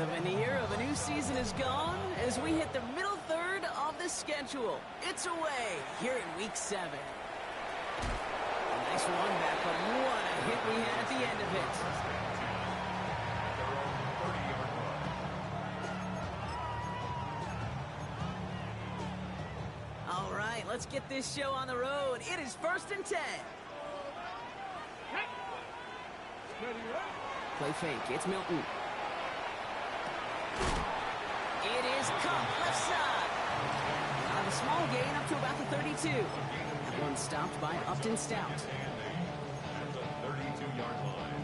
The veneer of a new season is gone as we hit the middle third of the schedule. It's away here in Week 7. A nice run back, but what a hit we had at the end of it. All right, let's get this show on the road. It is 1st and 10. Play fake. It's Milton. It is caught left side. Out of a small gain up to about the 32. That one stopped by Upton Stout. At the 32-yard line.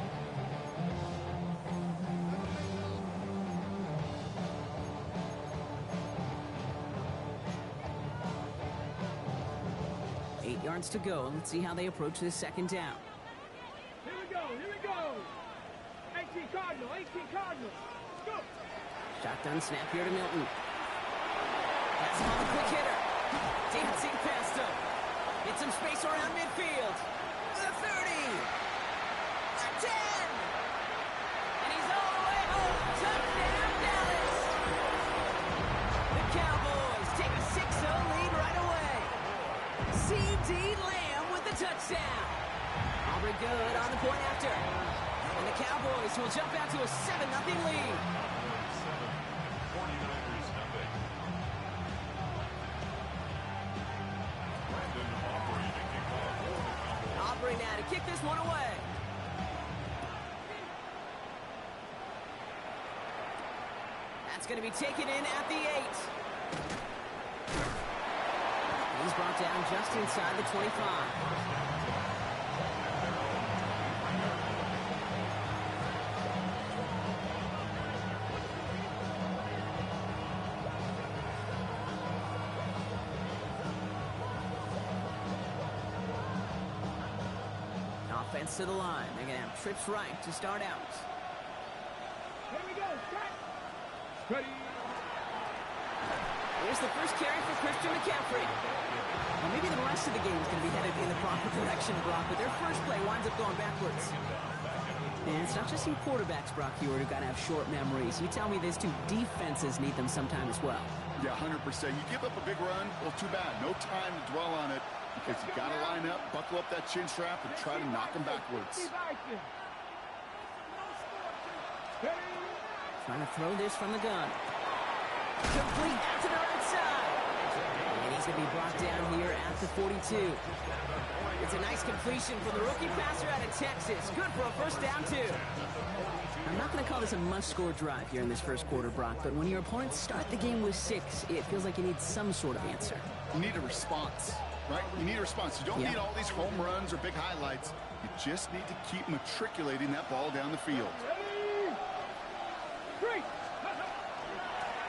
Eight yards to go. Let's see how they approach this second down. Here we go. 18 Cardinal. Go. Shotgun snap here to Milton. That's him on the quick hitter. Dancing past him. Get some space around midfield. The 30. The 10. And he's all the way home. Touchdown, Dallas. The Cowboys take a 6-0 lead right away. C.D. Lamb with the touchdown. Aubrey good on the point after. And the Cowboys will jump out to a 7-0 lead. 49ers nothing. Brandon Aubrey to kick off. Aubrey now to kick this one away. That's going to be taken in at the 8. He's brought down just inside the 25. Offense to the line. They're going to have trips right to start out. Here we go. Ready. Here's the first carry for Christian McCaffrey. Well, maybe the rest of the game is going to be headed in the proper direction, Brock, but their first play winds up going backwards. And it's not just you quarterbacks, Brock Hewitt, who got to have short memories. You tell me these two defenses need them sometime as well. Yeah, 100%. You give up a big run, well, too bad. No time to dwell on it because you got to line up, buckle up that chin strap, and try to knock them backwards. Trying to throw this from the gun. Complete out to the right side. And he's going to be brought down here at the 42. It's a nice completion from the rookie passer out of Texas. Good for a first down, too. I'm not going to call this a must-score drive here in this first quarter, Brock, but when your opponents start the game with 6, it feels like you need some sort of answer. You need a response, right? You need a response. You don't need all these home runs or big highlights. You just need to keep matriculating that ball down the field.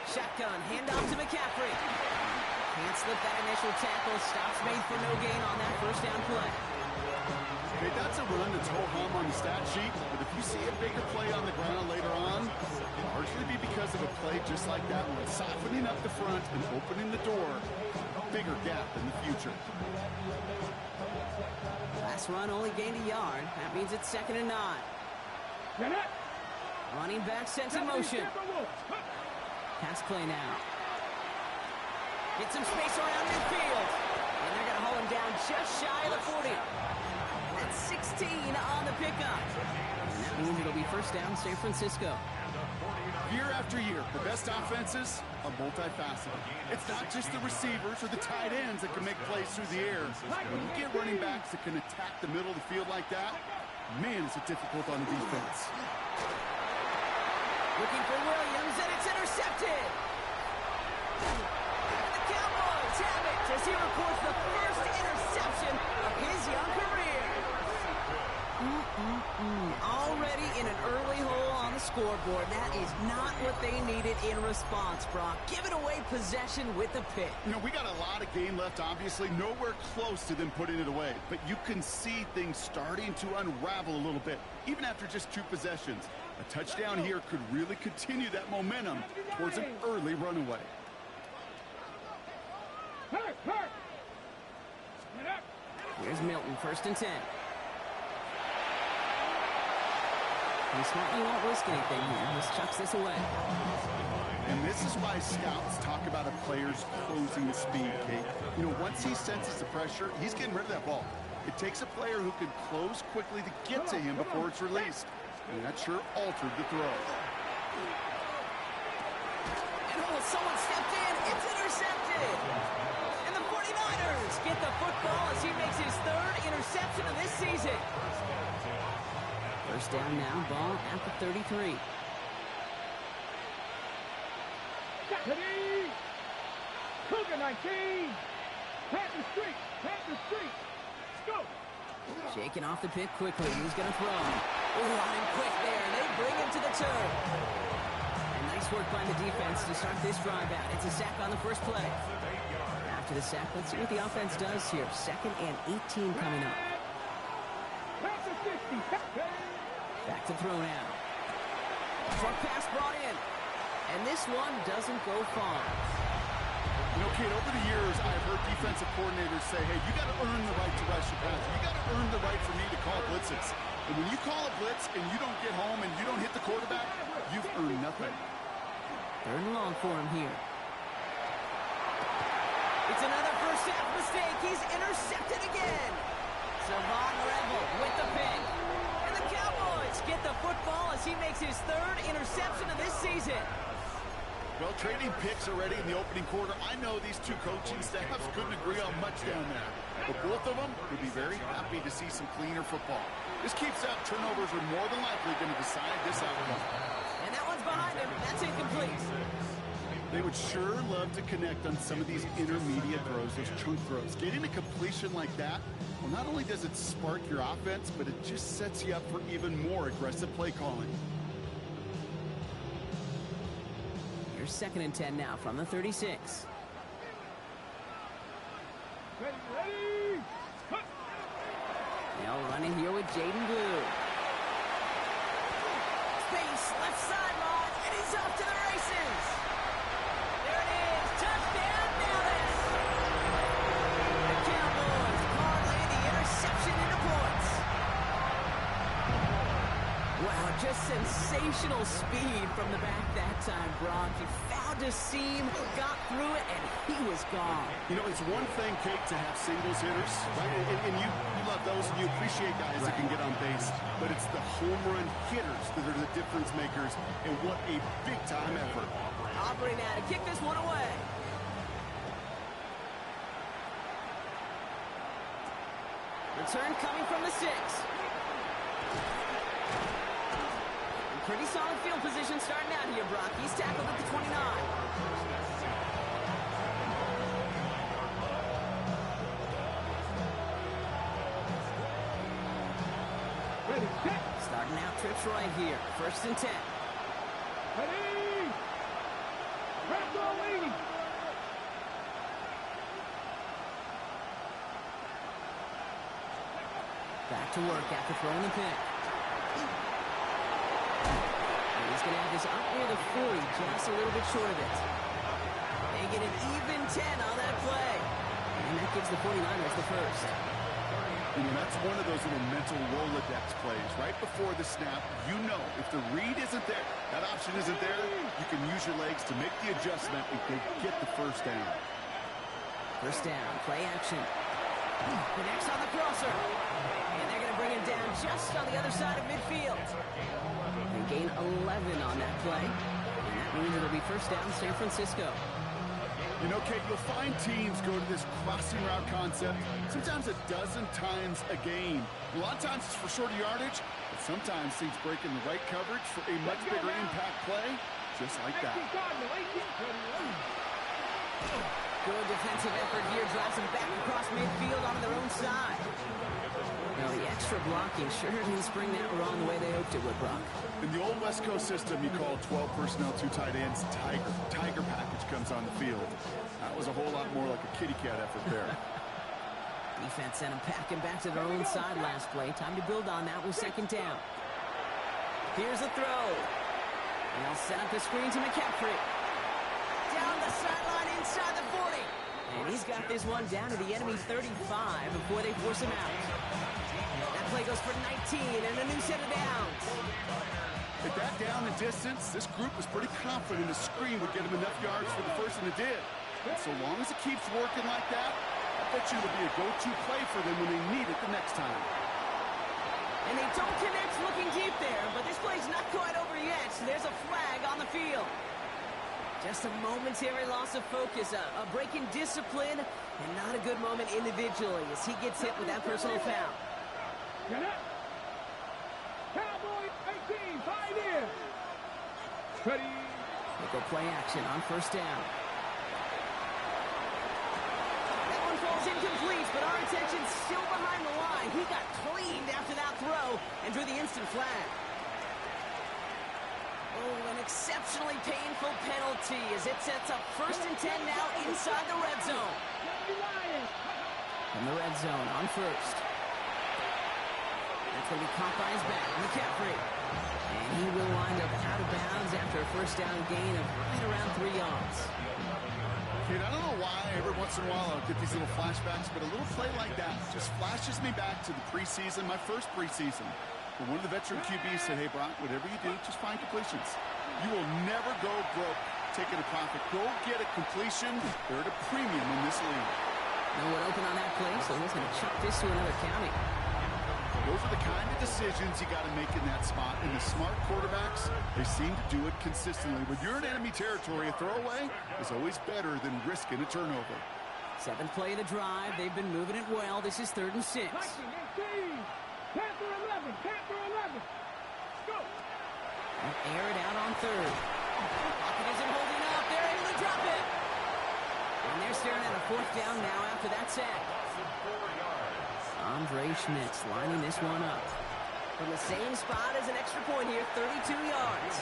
Shotgun, handoff to McCaffrey. Can't slip that initial tackle. Stops made for no gain on that first down play. Okay, that's a run that's ho-hum on the stat sheet, but if you see a bigger play on the ground later on, it'll largely be because of a play just like that one, softening up the front and opening the door, a bigger gap in the future. Last run only gained a yard. That means it's 2nd and 9. Running back sent in motion. Pass play now. Get some space around midfield. And they're going to hold him down just shy of the 40. That's 16 on the pickup. And that means it'll be first down San Francisco. Year after year, the best offenses are multifaceted. It's not just the receivers or the tight ends that can make plays through the air. When you get running backs that can attack the middle of the field like that, man, is it difficult on the defense. Looking for Williams, and it's intercepted. The Cowboys have it as he records the first interception of his young career. Already in an early hole on the scoreboard. That is not what they needed in response, Brock. Giving away possession with the pick. You know, we got a lot of game left, obviously. Nowhere close to them putting it away. But you can see things starting to unravel a little bit, even after just 2 possessions. A touchdown here could really continue that momentum towards an early runaway. Here's Milton, 1st and 10. He's smart, he won't risk anything here. Just chucks this away. And this is why scouts talk about a player's closing speed, Kate. You know, once he senses the pressure, he's getting rid of that ball. It takes a player who can close quickly to get to him before it's released. And that sure altered the throw. And oh, someone stepped in. It's intercepted. And the 49ers get the football as he makes his third interception of this season. First down now, ball at the 33. Ready? Cougar 19. Panther Street. Panther Street. Let's go. Shaking off the pick quickly. Who's going to throw? Oh, line quick there. They bring him to the turf. And nice work by the defense to start this drive out. It's a sack on the first play. After the sack, let's see what the offense does here. 2nd and 18 coming up. Panther 60. Back to throw now. Short pass brought in. And this one doesn't go far. You know, Kate, over the years, I've heard defensive coordinators say, hey, you got to earn the right to rush your pass. You got to earn the right for me to call blitzes. And when you call a blitz and you don't get home and you don't hit the quarterback, you've earned nothing. 3rd and long for him here. It's another first half mistake. He's intercepted again. Savon Rebel with the pick. And the Cowboys get the football as he makes his 3rd interception of this season. Well, trading picks already in the opening quarter. I know these two coaching staffs couldn't agree on much down there. But both of them would be very happy to see some cleaner football. This keeps out turnovers are more than likely going to decide this outcome. And that one's behind him. That's incomplete. They would sure love to connect on some of these intermediate throws, those chunk throws. Getting a completion like that, well, not only does it spark your offense, but it just sets you up for even more aggressive play calling. Here's 2nd and 10 now from the 36. Ready? Now running here with Jaden Blue. Space, left sideline, and he's off to the races. There it is, touchdown Dallas. The Cowboys parlay the interception into points. Wow, just sensational speed from the back that time, Brock. He found a seam, got through it, and he was gone. You know, it's one thing, Kate, to have singles hitters, right? And you love those, and you appreciate guys that can get on base. But it's the home run hitters that are the difference makers, and what a big-time effort. Aubrey now to kick this one away. Return coming from the 6. Pretty solid field position starting out here, Brock. He's tackled at the 29. Ready, set. Starting out trips right here. 1st and 10. Ready? Red ball lead. Back to work after throwing the pick. He's going to have this up near the 40, just a little bit short of it. They get an even 10 on that play. And that gives the 49ers the first. You know, that's one of those little mental Rolodex plays. Right before the snap, you know if the read isn't there, that option isn't there, you can use your legs to make the adjustment and go get the first down. First down, play action. Connects on the crosser. And they're going to bring him down just on the other side of midfield. They gain 11 on that play. And that means it'll be first down San Francisco. You know, Kate, you'll find teams go to this crossing route concept sometimes a dozen times a game. A lot of times it's for shorter yardage, but sometimes teams break in the right coverage for a much bigger impact play, just like that. Good defensive effort here, drives them back across midfield onto their own side. Now the extra blocking sure didn't spring that wrong the way they hoped it would, Brock. In the old West Coast system, you call 12 personnel, 2 tight ends, Tiger package comes on the field. That was a whole lot more like a kitty cat effort there. Defense sent them packing back to their own side last play. Time to build on that with 2nd down. Here's a throw. And they'll set up the screen to McCaffrey. Down the sideline inside the 40. And he's got this one down to the enemy 35 before they force him out. That play goes for 19 and a new set of downs. At that down and distance, this group was pretty confident the screen would get him enough yards for the first, and it did. And so long as it keeps working like that, I bet you it'll be a go-to play for them when they need it the next time. And they don't connect looking deep there, but this play's not quite over yet. There's a flag on the field. Just a momentary loss of focus, a break in discipline, and not a good moment individually as he gets hit with that personal foul. Get it. Cowboy 18, 5 in. Ready. They go play action on first down. That one falls incomplete, but our attention's still behind the line. He got cleaned after that throw and drew the instant flag. Oh, an exceptionally painful penalty as it sets up 1st and 10 now inside the red zone. From the red zone on first. That's going to be caught by his back, McCaffrey. And he will wind up out of bounds after a first down gain of right around 3 yards. Dude, I don't know why every once in a while I'll get these little flashbacks, but a little play like that just flashes me back to the preseason, my first preseason. When one of the veteran QBs said, hey, Brock, whatever you do, just find completions. You will never go broke taking a profit. Go get a completion. They're at a premium in this league. No one open on that play, so he's going to chuck this to another county. Those are the kind of decisions you got to make in that spot. And the smart quarterbacks, they seem to do it consistently. When you're in enemy territory, a throwaway is always better than risking a turnover. 7th play of the drive. They've been moving it well. This is 3rd and 6. Panther 11, Panther 11. Go. And air it out on 3rd. Pocket isn't holding up. They're able to drop it. And they're staring at a 4th down now after that sack. Andre Schmitz lining this one up. From the same spot as an extra point here, 32 yards.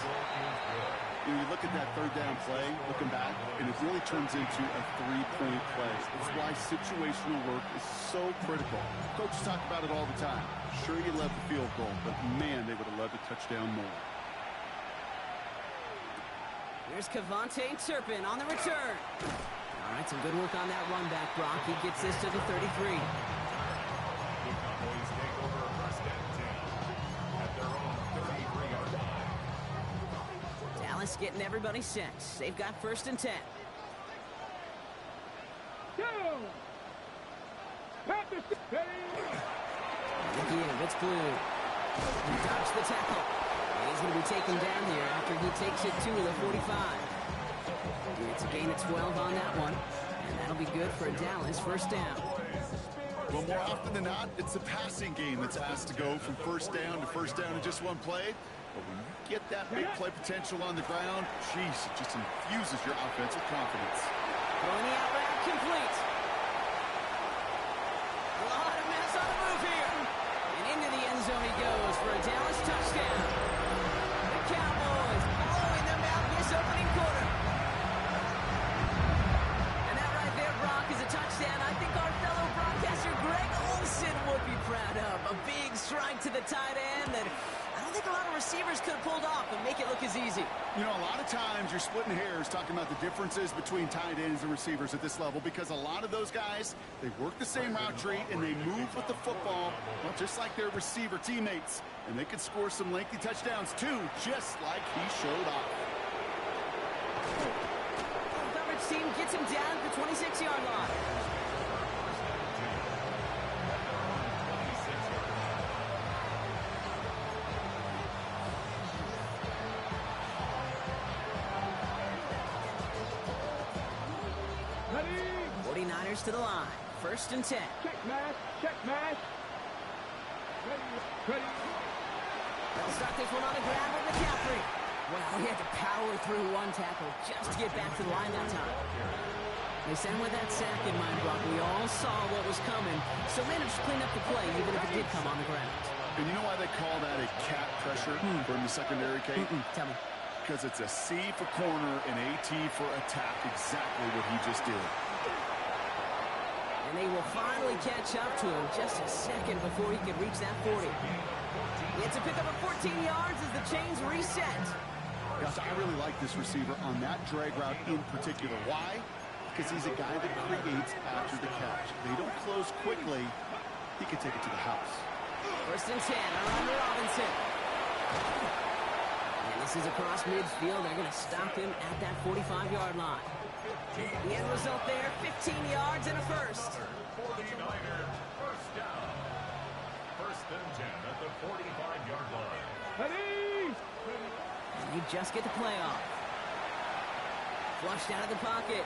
You look at that 3rd down play, looking back, and it really turns into a 3-point play. It's why situational work is so critical. Coaches talk about it all the time. Sure, you love the field goal, but man, they would have loved a touchdown more. Here's Kevontae Turpin on the return. All right, some good work on that run back, Brock. He gets this to the 33. Dallas getting everybody set. They've got 1st and 10. Go. Panther 6. Again, it's blue. He dodged the tackle. And he's going to be taken down here after he takes it to the 45. It's a gain of 12 on that one. And that'll be good for a Dallas 1st down. Well, more often than not, it's the passing game that's asked to go from 1st down to 1st down in just one play. But when you get that big play potential on the ground, geez, it just infuses your offensive confidence. Throwing the out route complete. A lot of mess on the move here. And into the end zone he goes for a Dallas touchdown. The Cowboys blowing them out this opening quarter. And that right there, Brock, is a touchdown I think our fellow broadcaster Greg Olsen would be proud of. A big strike to the tight end that I don't think a lot of receivers could have pulled off and make it look as easy. You know, a lot of times you're splitting hairs talking about the differences between tight ends and receivers at this level because a lot of those guys, they work the same route tree and they move with the football, well, just like their receiver teammates. And they can score some lengthy touchdowns too, just like he showed off. The coverage team gets him down at the 26-yard line. To the line. 1st and 10. Check match. Check match. Ready. They'll start this one on the ground with McCaffrey. Well, he had to power through one tackle just to get back to the line that time. They sent with that sack in mind, Brock. We all saw what was coming, so managed to clean up the play even if it did come on the ground. And you know why they call that a cat pressure from the secondary, Kate? Tell me. Because it's a C for corner and a T for attack. Exactly what he just did. And they will finally catch up to him just a second before he can reach that 40. It's a pickup of 14 yards as the chains reset. Gosh, I really like this receiver on that drag route in particular. Why? because he's a guy that creates after the catch. If they don't close quickly, he can take it to the house. First and 10 around Robinson. And this is across midfield. They're going to stop him at that 45-yard line. The end result there, 15 yards and a first. 49er first down. First and 10 at the 45-yard line. Ready? And you just get the play off. Flushed out of the pocket.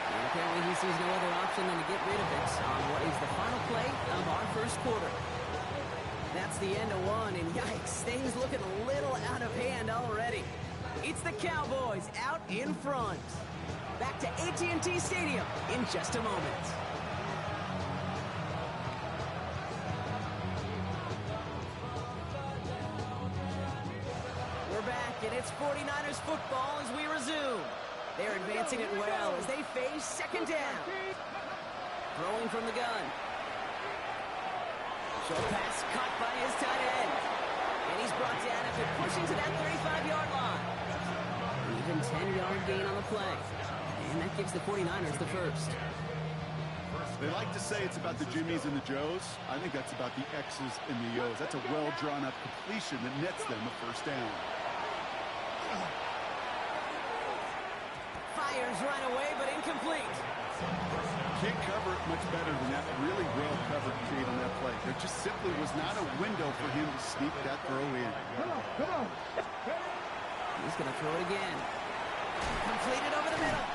And apparently he sees no other option than to get rid of it on what is the final play of our first quarter. That's the end of one, and yikes, things looking a little out of hand already. It's the Cowboys out in front. Back to AT&T Stadium in just a moment. We're back, and it's 49ers football as we resume. They're advancing it well as they face second down. Throwing from the gun. Short pass caught by his tight end. And he's brought down after pushing to that 35-yard line. Even 10-yard gain on the play. And that gives the 49ers the first. They like to say it's about the Jimmies and the Joes. I think that's about the X's and the O's. That's a well-drawn-up completion that nets them a first down. Fires right away, but incomplete. Can't cover it much better than that really well-covered Kate on that play. There just simply was not a window for him to sneak that throw in. Come on. He's going to throw it again. Completed over the middle.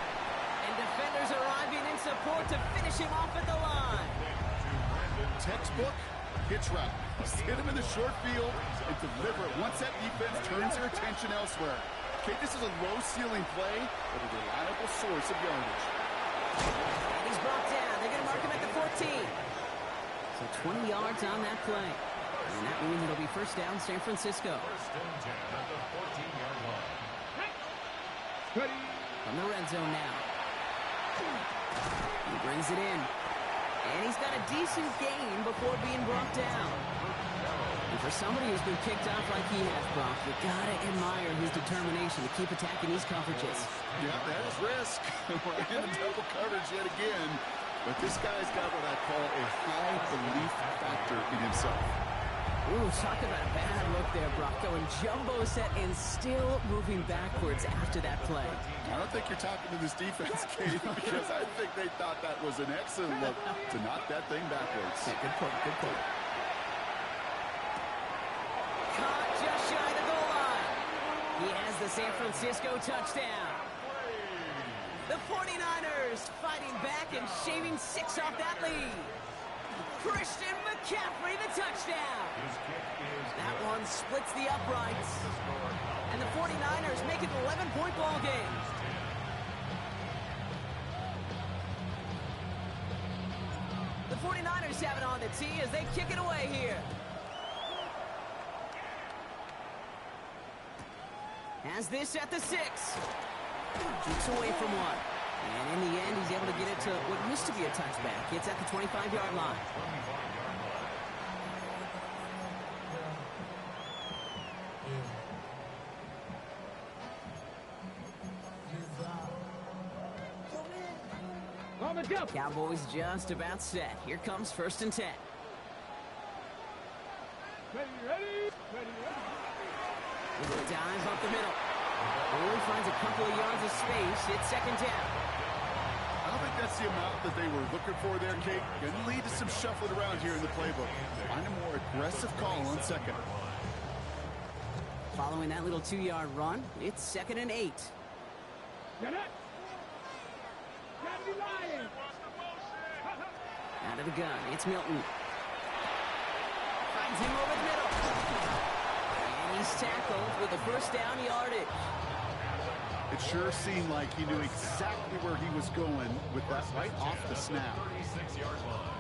And defenders arriving in support to finish him off at the line. Textbook hitch route. Just hit him in the short field and deliver it once that defense turns their attention elsewhere. Okay, this is a low-ceiling play, but a reliable source of yardage. And he's brought down. They're going to mark him at the 14. So 20 yards on that play. And that means it'll be first down San Francisco. First and 10 at the 14-yard line. Ready? From the red zone now. He brings it in. And he's got a decent gain before being brought down. And for somebody who's been kicked off like he has, Brock, you gotta admire his determination to keep attacking these coverages. Yeah, that is risk. We're in double coverage yet again. But this guy's got what I call a high belief factor in himself. Ooh, talk about a bad look there, Brock. Going jumbo set and still moving backwards after that play. I don't think you're talking to this defense, Katie, because I think they thought that was an excellent look to knock that thing backwards. Yeah, good point, good point. Caught just shy of the goal line. He has the San Francisco touchdown. The 49ers fighting back and shaving 6 off that lead. Christian McCaffrey, the touchdown. That one splits the uprights. And the 49ers make it an 11-point ball game. The 49ers have it on the tee as they kick it away here. Has this at the 6. Keeps away from one. And in the end, he's able to get it to what used to be a touchback. It's at the 25-yard line. On the jump. Cowboys just about set. Here comes first and 10. Ready. With a dive up the middle. Only finds a couple of yards of space. It's second down. I don't think that's the amount that they were looking for there, Kate. Going to lead to some shuffling around here in the playbook. Find a more aggressive call on second. Following that little 2-yard run, it's second and 8. Get it. Gotta be lying. Out of the gun, it's Milton. Finds him over the middle. And he's tackled with a first down yardage. It sure seemed like he knew exactly where he was going with that right off the snap. 36-yard line.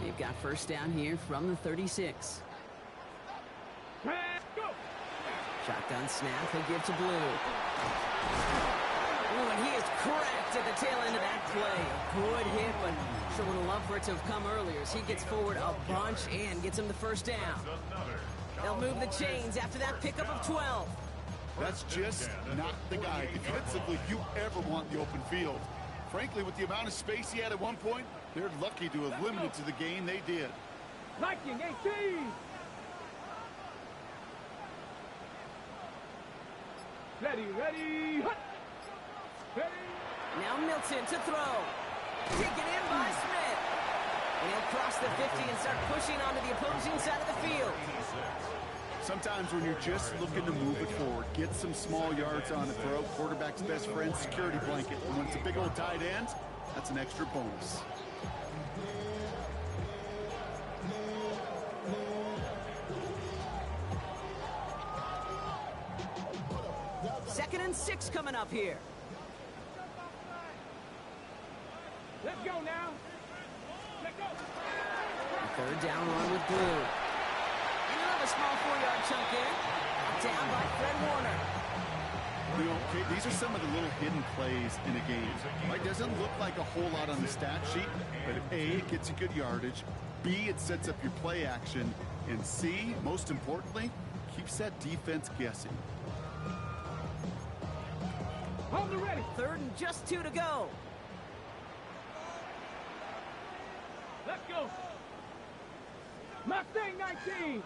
They've got first down here from the 36. Go. Shotgun snap, he'll give to Blue. Ooh, and he is cracked at the tail end of that play. Good hit, but sure would have loved for it to have come earlier as he gets forward a bunch and gets him the first down. They'll move the chains after that pickup of 12. That's just not the guy defensively you ever want in the open field. Frankly, with the amount of space he had at one point, they're lucky to have limited to the game they did. Liking 18. Ready, hut. Ready. Now Milton to throw. Taken in by Smith. And he'll cross the 50 and start pushing onto the opposing side of the field. Sometimes when you're just looking to move it forward, get some small yards on the throw, quarterback's best friend, security blanket. And when it's a big old tight end, that's an extra bonus. Second and 6 coming up here. Let's go now. Let's go. Third down run with Blue. And he'll have a small 4-yard chunk in. Down by Fred Warner. You know, okay, these are some of the little hidden plays in a game. Right? Doesn't look like a whole lot on the stat sheet, but A, it gets you good yardage. B, it sets up your play action. And C, most importantly, keeps that defense guessing. Hold it ready. Third and just 2 to go. Let's go. Mustang 19.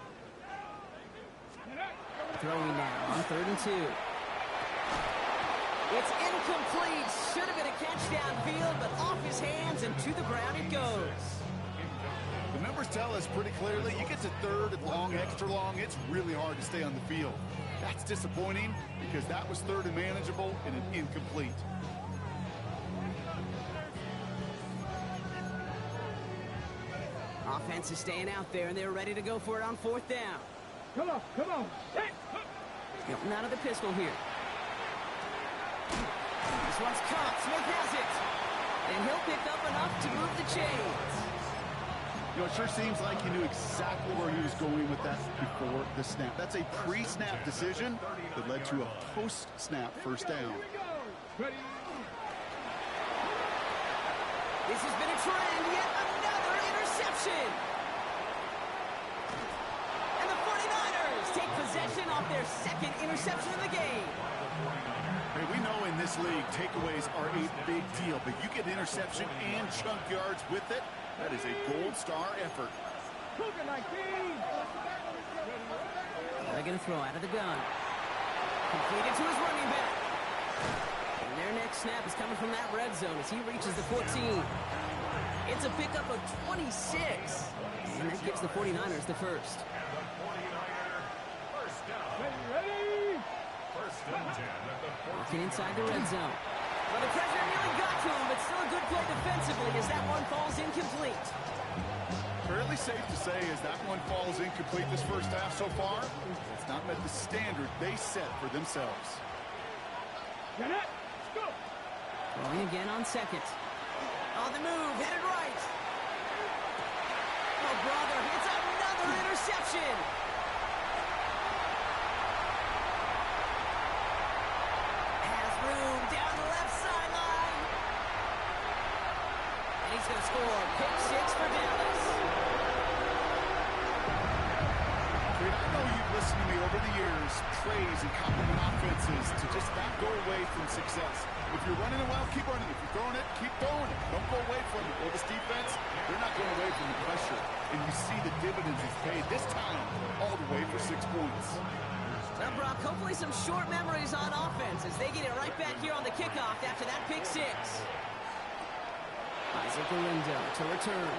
Throwing now on 3rd and 2. It's incomplete. Should have been a catch downfield, but off his hands and to the ground it goes. The numbers tell us pretty clearly, you get to 3rd and long, extra long, it's really hard to stay on the field. That's disappointing because that was 3rd and manageable and an incomplete. Offense is staying out there, and they're ready to go for it on 4th down. Come on. Hey. Hilton out of the pistol here. This one's caught. Smith has it. And he'll pick up enough to move the chains. You know, it sure seems like he knew exactly where he was going with that before the snap. That's a pre-snap decision that led to a post-snap first down. Ready. This has been a trend. Yet another interception. And the 49ers take possession off their 2nd interception of the game. Hey, we know in this league, takeaways are a big deal, but you get interception and chunk yards with it. That is a gold star effort. Cougar 19. They're going to throw out of the gun. Completed to his running back. And their next snap is coming from that red zone as he reaches the 14. It's a pickup of 26. And that gives the 49ers the first. Ready. Walking inside the red zone. Well, the pressure nearly got to him, but still a good play defensively as that one falls incomplete. Fairly safe to say as that one falls incomplete this first half so far, it's not met the standard they set for themselves. Get it. Go. Throwing again on 2nd. On the move, headed right. Oh, brother, it's another interception. Has room down the left sideline. And he's going to score. Pick 6 for Dallas. I know you've listened to me over the years, praise and compliment offenses to just not go away from success. If you're running it well, keep running it. If you're throwing it, keep throwing it. Don't go away from it. Well, this defense, they're not going away from the pressure. And you see the dividends it's paid this time all the way for 6 points. Well, Brock, hopefully some short memories on offense as they get it right back here on the kickoff after that pick 6. Isaac Lindo to return.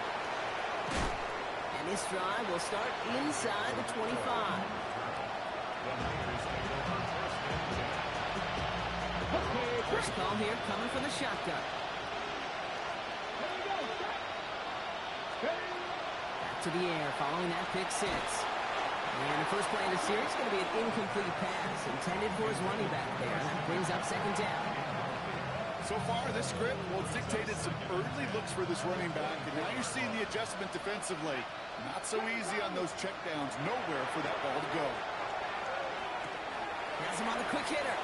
And this drive will start inside the 25. First call here coming from the shotgun. Back to the air following that pick 6. And the first play of the series is going to be an incomplete pass intended for his running back there. And that brings up 2nd down. So far, this script, well, it's dictated some early looks for this running back, and now you're seeing the adjustment defensively. Not so easy on those checkdowns. Nowhere for that ball to go. Has him on the quick hitter.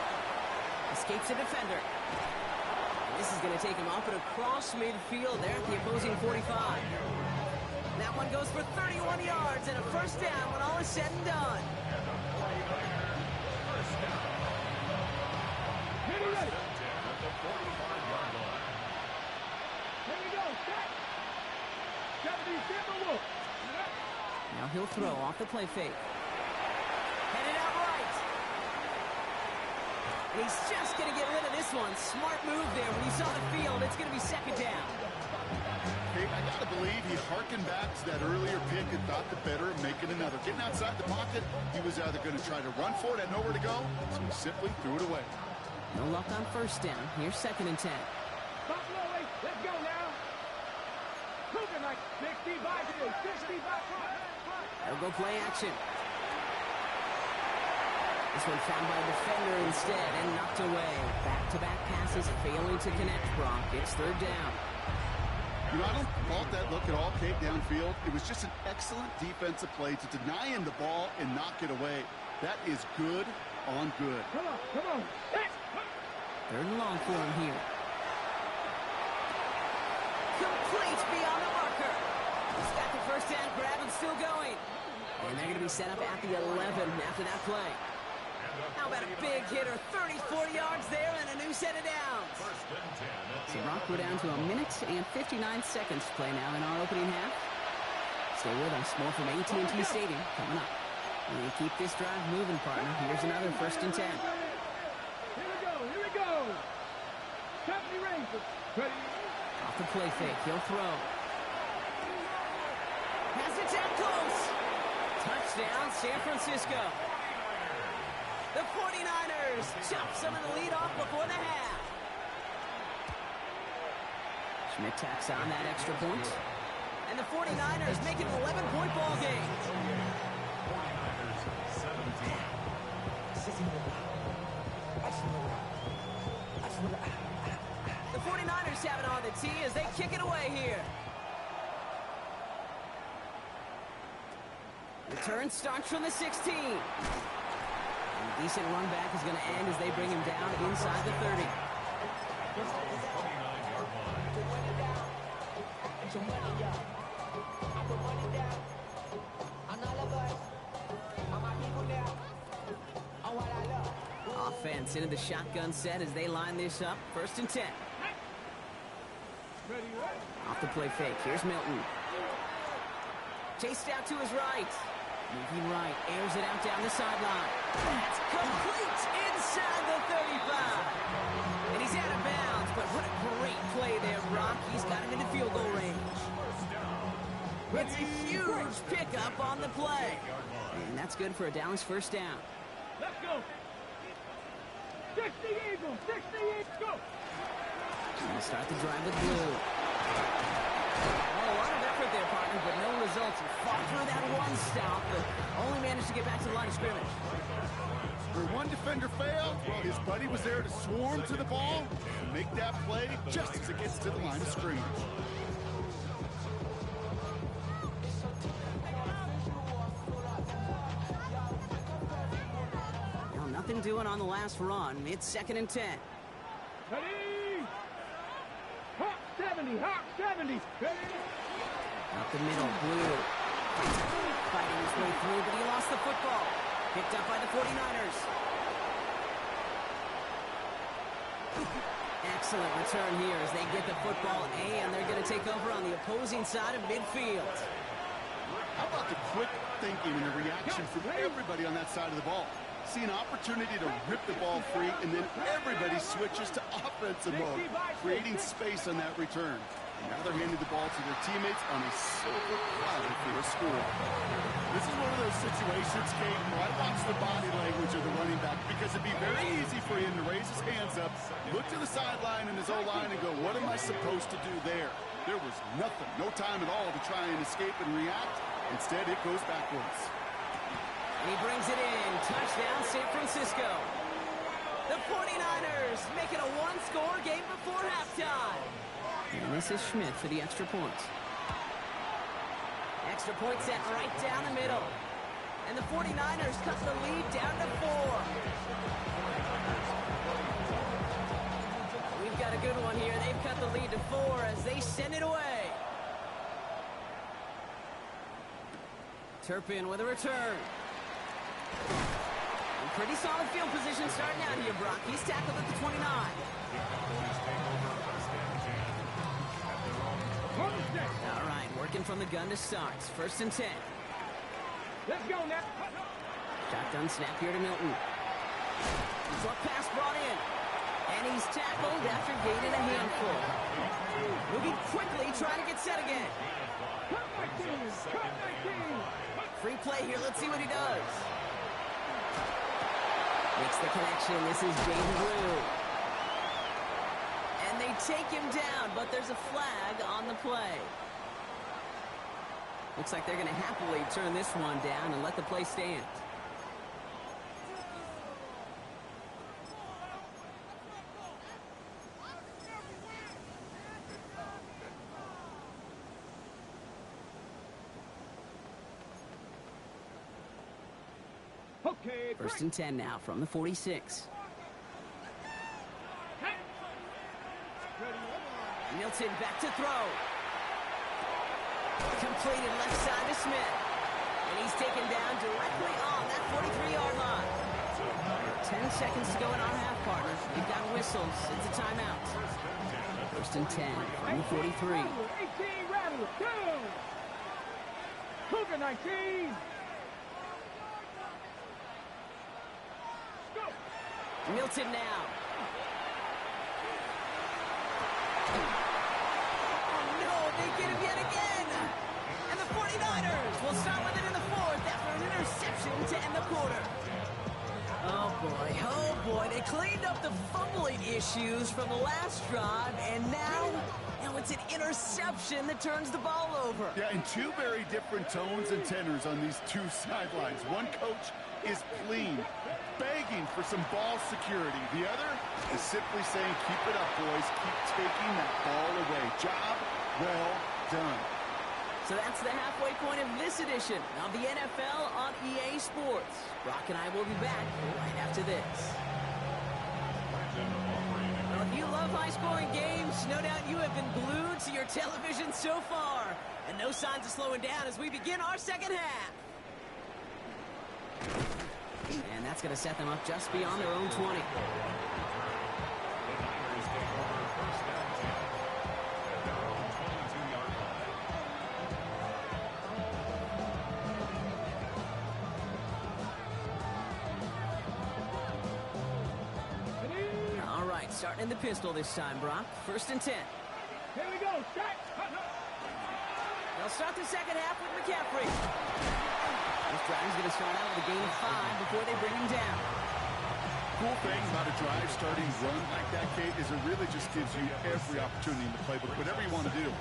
Escapes a defender. And this is going to take him up and across midfield there at the opposing 45. That one goes for 31 yards and a first down when all is said and done. Now he'll throw off the play fake. Headed out right. And he's just going to get rid of this one. Smart move there. When you saw the field, it's going to be second down. Hey, I got to believe he harkened back to that earlier pick and thought the better of making another. Getting outside the pocket, he was either going to try to run for it, had nowhere to go, so he simply threw it away. No luck on first down. Here's 2nd and 10. Let's go now. Cooking like 65 to 65. They'll go play action. This one found by a defender instead and knocked away. Back-to-back passes failing to connect, Brock. It's 3rd down. You know, I don't fault that look at all, Kate, downfield. It was just an excellent defensive play to deny him the ball and knock it away. That is good on good. Come on. 3rd and long for him here. Complete beyond the marker. He's got the first down grab and still going. And they're going to be set up at the 11 after that play. How about a big hitter? 30, 40 yards there and a new set of downs. So Brock, we're down to 1 minute and 59 seconds to play now in our opening half. Stay with us. More from AT&T Stadium coming up. We keep this drive moving, partner. Here's another 1st and 10. Here we go. Company Rangers. Ready. Off the play fake. He'll throw. Has it down close. Touchdown, San Francisco. The 49ers chop some of the lead off before the half. Schmidt tacks on that extra point. And the 49ers make it an 11-point ball game. The 49ers have it on the tee as they kick it away here. Return starts from the 16. And a decent run back is going to end as they bring him down inside the 30. Offense into the shotgun set as they line this up. 1st and 10. Off the play fake. Here's Milton. Chased out to his right. Moving right. Airs it out down the sideline. That's complete inside the 35. And he's out of bounds, but what a great play there, Brock. He's got him into field goal range. It's a huge pickup on the play. And that's good for a Dallas 1st down. Let's go. 60 Eagles. 60 Eagles. Go. We'll start the drive with blue. Oh, a lot of effort there, partner, but no results. He fought through that one stop, but only managed to get back to the line of scrimmage. Where one defender failed, well, his buddy was there to swarm to the ball and make that play just as it gets to the line of scrimmage. Now, nothing doing on the last run. It's 2nd and 10. Ready. Hawk 70. Hawk 70. Ready. Up the middle, blue. Fighting his way through, but he lost the football. Picked up by the 49ers. Excellent return here as they get the football, and they're going to take over on the opposing side of midfield. How about the quick thinking and the reaction from everybody on that side of the ball? See an opportunity to rip the ball free, and then everybody switches to offensive mode, creating space on that return. And now they're handing the ball to their teammates on a silver platter for a score. This is one of those situations, Kate, where I watch the body language of the running back because it'd be very easy for him to raise his hands up, look to the sideline and his O-line and go, what am I supposed to do there? There was nothing, no time at all to try and escape and react. Instead, it goes backwards. And he brings it in. Touchdown, San Francisco. The 49ers make it a one-score game before halftime. And this is Schmidt for the extra point. Extra point set right down the middle. And the 49ers cut the lead down to 4. We've got a good one here. They've cut the lead to 4 as they send it away. Turpin with a return. And pretty solid field position starting out here, Brock. He's tackled at the 29. All right, working from the gun to start. First and 10. Let's go now. Shotgun snap here to Milton. Short pass brought in. And he's tackled after gaining a handful. Moving quickly, trying to get set again. Cut 19. Cut 19. Free play here. Let's see what he does. Makes the connection. This is Jaden Blue. And they take him down, but there's a flag on the play. Looks like they're going to happily turn this one down and let the play stand. Okay. First and 10 now from the 46. Milton back to throw. Completed left side to Smith. And he's taken down directly on that 43-yard line. 10 seconds to go in our half, partner. They've got whistles. It's a timeout. First and 10 from the 43. 18 rattle. Go. Cougar 19. Go. Milton now. They get him yet again. And the 49ers will start with it in the fourth after an interception to end the quarter. Oh boy, they cleaned up the fumbling issues from the last drive, and now it's an interception that turns the ball over. Yeah, and two very different tones and tenors on these two sidelines. One coach is pleading, begging for some ball security. The other is simply saying, keep it up, boys. Keep taking that ball away. Job well done. So that's the halfway point of this edition of the NFL on EA Sports. Brock and I will be back right after this. Well, if you love high-scoring games, no doubt you have been glued to your television so far. And no signs of slowing down as we begin our second half. And that's going to set them up just beyond their own 20. Starting in the pistol this time, Brock. First and 10. Here we go. Shot. They'll start the second half with McCaffrey. This drive's going to start out with a gain of 5 before they bring him down. Cool thing about a drive starting run like that, Kate, is it really just gives you every opportunity in the playbook, whatever you want to do.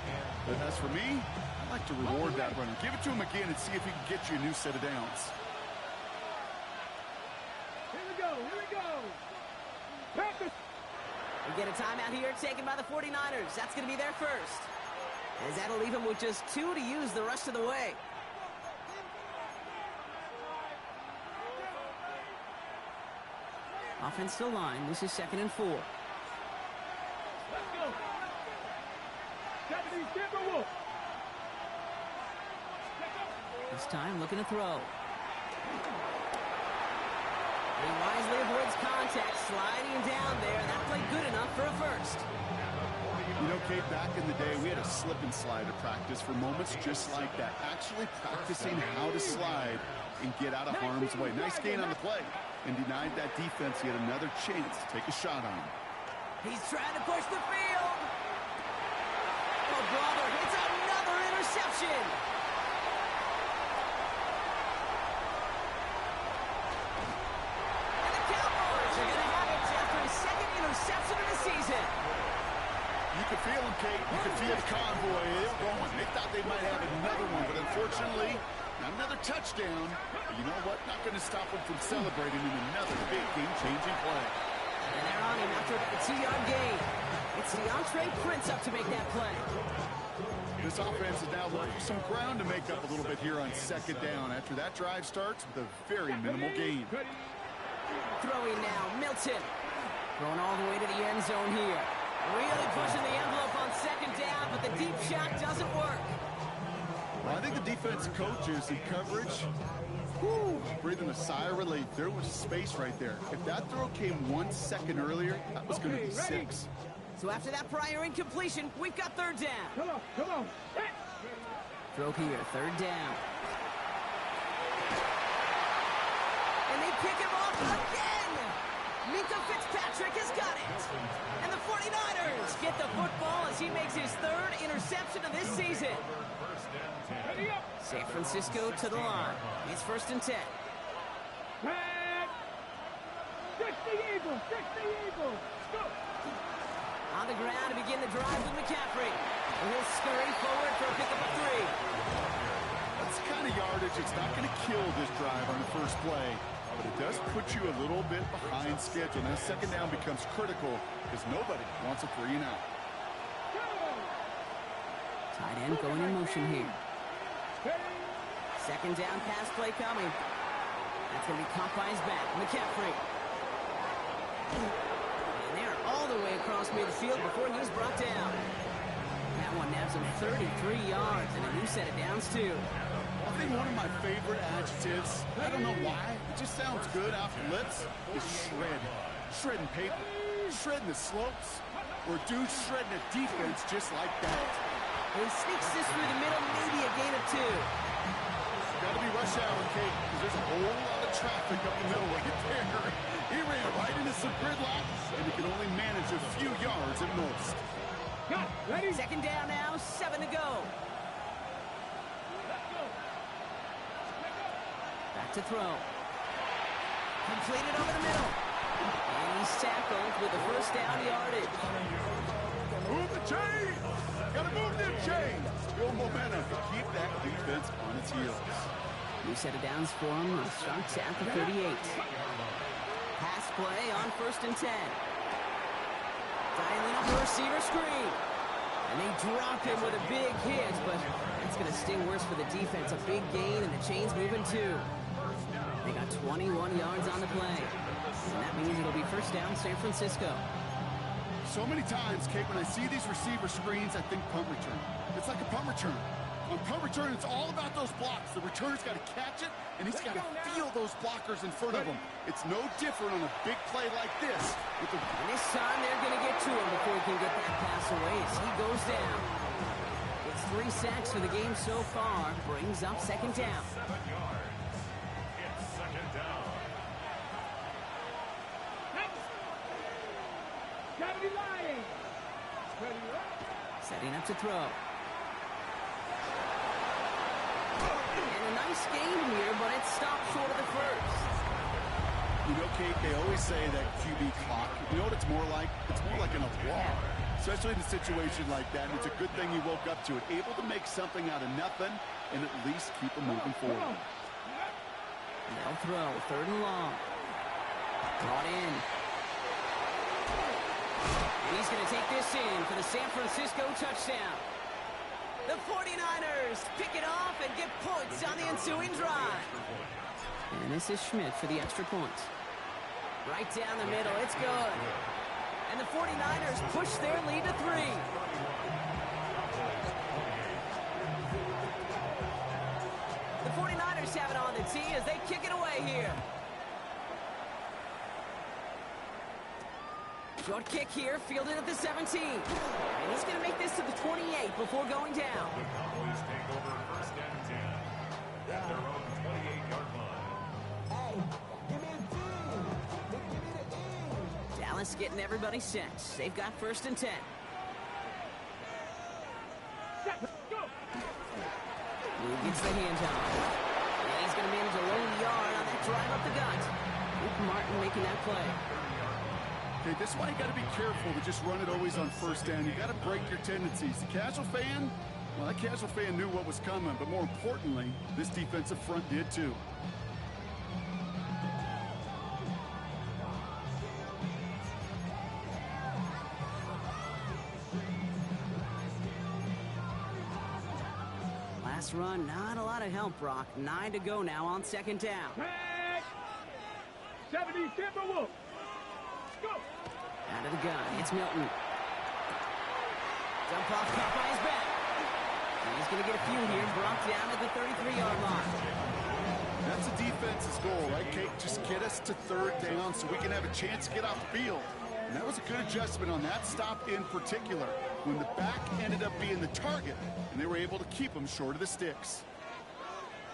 But as for me, I like to reward that runner. Give it to him again and see if he can get you a new set of downs. Here we go. Here we go. Panthers. We get a timeout here taken by the 49ers. That's going to be their first. As that'll leave them with just 2 to use the rest of the way. Offense still line. This is 2nd and 4. Let's go. Japanese Timberwolves. This time looking to throw. He wisely avoids contact, sliding down there. That played good enough for a first. You know, Kate, back in the day, we had a slip and slide to practice for moments just like that. Actually practicing how to slide and get out of harm's way. Nice gain on the play. And denied that defense yet another chance to take a shot on him. He's trying to push the field. Oh, brother, it's another interception. And the Cowboys are going to have it after his second interception of the season. You could feel them, Kate. You could feel the convoy. They were going. They thought they might have another one, but unfortunately, not another touchdown. But you know what? Not going to stop them from celebrating in another big game-changing play. And they're on him after a 2-yard gain. It's DeAndre Prince up to make that play. This offense is now looking for some ground to make up a little bit here on 2nd down after that drive starts with a very minimal gain. Throwing now, Milton. Going all the way to the end zone here. Really pushing the envelope on 2nd down, but the deep shot doesn't work. Well, I think the defense coaches in coverage, breathing a sigh of relief. There was space right there. If that throw came 1 second earlier, that was going to be 6. So after that prior incompletion, we've got third down. Come on. Set. Throw here, third down. And they pick him off again! Minka Fitzpatrick has got it! And the 49ers get the football as he makes his third interception of this season. Ready up. San Francisco to the line. It's 1st and 10. Back. 60 Eagles. Go. On the ground to begin the drive with McCaffrey. And he'll scurry forward for a pickup of 3. That's the kind of yardage it's not going to kill this drive on the first play, but it does put you a little bit behind schedule. Now, second down becomes critical because nobody wants a 3 and out. Tight end going in motion here. Second down pass play coming. That's going to be caught by his back. McCaffrey. And they're all the way across midfield before he's brought down. That one nabs him 33 yards and a new set of downs too. I think one of my favorite adjectives, I don't know why, it just sounds good off the lips, is shred. Shredding paper. Shredding the slopes. Or dudes shredding a defense just like that. He sneaks this through the middle, maybe a gain of 2. Got to be rush hour, Kate, because there's a whole lot of traffic up the middle right there. He ran right into some gridlock, and he can only manage a few yards at most. Got ready. Second down now, 7 to go. Back to throw. Completed over the middle. And he's tackled with the first down yardage. Move the chain! Gotta move them chains! Build momentum to keep that defense on its heels. New set of downs for him. Starts at the 38. Pass play on 1st and 10. Dialing up the receiver screen. And they drop him with a big hit, but that's going to sting worse for the defense. A big gain, and the chain's moving too. They got 21 yards on the play. And that means it'll be first down San Francisco. So many times, Kate, when I see these receiver screens, I think punt return. It's like a punt return. On punt return, it's all about those blocks. The returner's got to catch it, and he's got to feel those blockers in front of him. It's no different on a big play like this. And this time, they're going to get to him before he can get that pass away as he goes down. It's 3 sacks for the game so far. Brings up second down. 7 yards. It's second down. Setting up to throw. And a nice game here, but it stopped short of the first. You know, Kate, they always say that QB clock, you know what it's more like? It's more like an applause. Especially in a situation like that, and it's a good thing you woke up to it. Able to make something out of nothing and at least keep them moving forward. They'll throw, 3rd and long. Brought in. And he's going to take this in for the San Francisco touchdown. The 49ers pick it off and get points on the ensuing drive. And this is Schmidt for the extra point. Right down the middle, it's good. And the 49ers push their lead to 3. The 49ers have it on the tee as they kick it away here. Short kick here, fielded at the 17. And he's going to make this to the 28 before going down. The Cowboys take over 1st and 10 at their own 28-yard line. Dallas getting everybody set. They've got 1st and 10. Lou gets the handoff. And he's going to manage a lone yard on that drive up the gut. Luke Martin making that play. Okay, this is why you got to be careful to just run it always on 1st down. You got to break your tendencies. The casual fan, well, that casual fan knew what was coming, but more importantly, this defensive front did too. Last run, not a lot of help, Brock. 9 to go now on 2nd down. 70 Timberwolves. Go. Out of the gun, it's Milton. Dump off, caught by his back. And he's going to get a few here, brought down at the 33-yard line. That's the defense's goal, right, Kate? Just get us to 3rd down so we can have a chance to get off the field. And that was a good adjustment on that stop in particular, when the back ended up being the target, and they were able to keep him short of the sticks.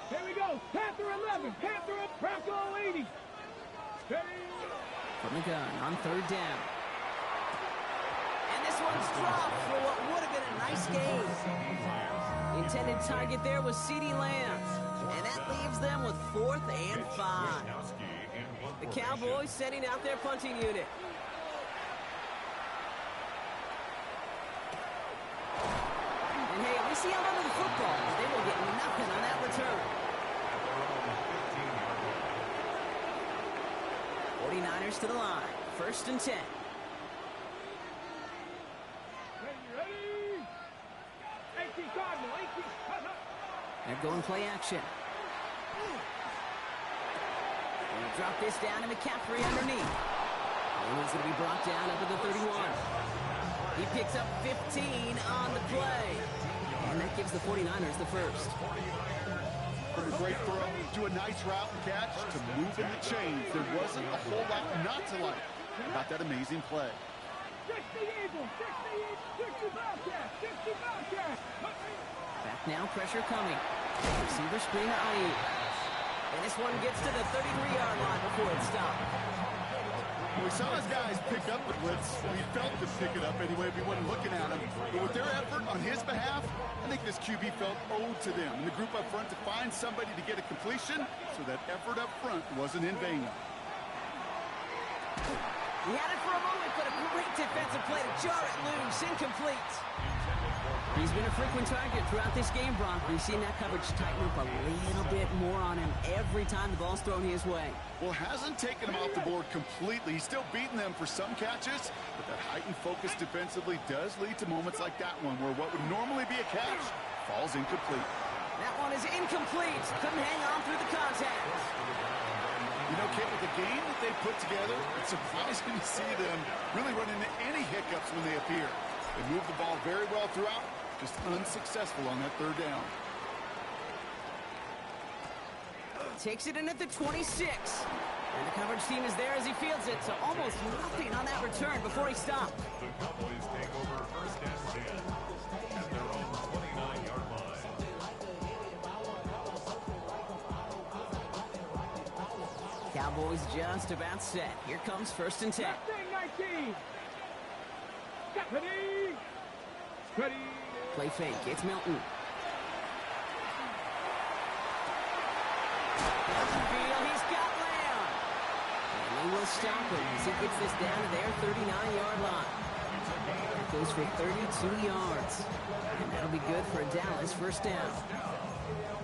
Here we go. Panther 11. Panther up. Bronco 80. Steady. From the gun on third down. And this one's dropped for what would have been a nice game. Intended target there was CeeDee Lamb. And that leaves them with 4th and 5. The Cowboys sending out their punting unit. And hey, at least he held onto the football. They will get nothing on that return. 49ers to the line. 1st and 10. Ready. 18 Cardinal. 18. They're going play action. They'll drop this down to McCaffrey underneath. And he's going to be brought down up at the 31. He picks up 15 on the play. And that gives the 49ers the first. From a great throw to a nice route and catch to moving the chains. There wasn't a whole lot not to like about that amazing play. 60 Eagles. 60 Bobcats. 60 Bobcats. Back now, pressure coming. Receiver screen to Ayuk. And this one gets to the 33-yard line before it stopped. We saw his guys pick up the blitz. We felt them pick it up anyway if we wasn't looking at him. But with their effort on his behalf, I think this QB felt owed to them. And the group up front to find somebody to get a completion, so that effort up front wasn't in vain. He had it for a moment, but a great defensive play to jar it loose. Incomplete. He's been a frequent target throughout this game, Bronk. We've seen that coverage tighten up a little bit more on him every time the ball's thrown his way. Well, hasn't taken him off the board completely. He's still beating them for some catches, but that heightened focus defensively does lead to moments like that one, where what would normally be a catch falls incomplete. That one is incomplete. Couldn't hang on through the contact. You know, Kate, with the game that they put together, it's surprising to see them really run into any hiccups when they appear. They move the ball very well throughout, just unsuccessful on that third down. Takes it in at the 26. And the coverage team is there as he fields it, so almost nothing on that return before he stopped. The Cowboys take over 1st and 10 at their own 29-yard line. Cowboys just about set. Here comes 1st and 10. 19. Ready. Ready. Play fake. It's Milton. He's got Lamb. And they will stop him as he gets this down to their 39-yard line. That goes for 32 yards. And that'll be good for a Dallas 1st down.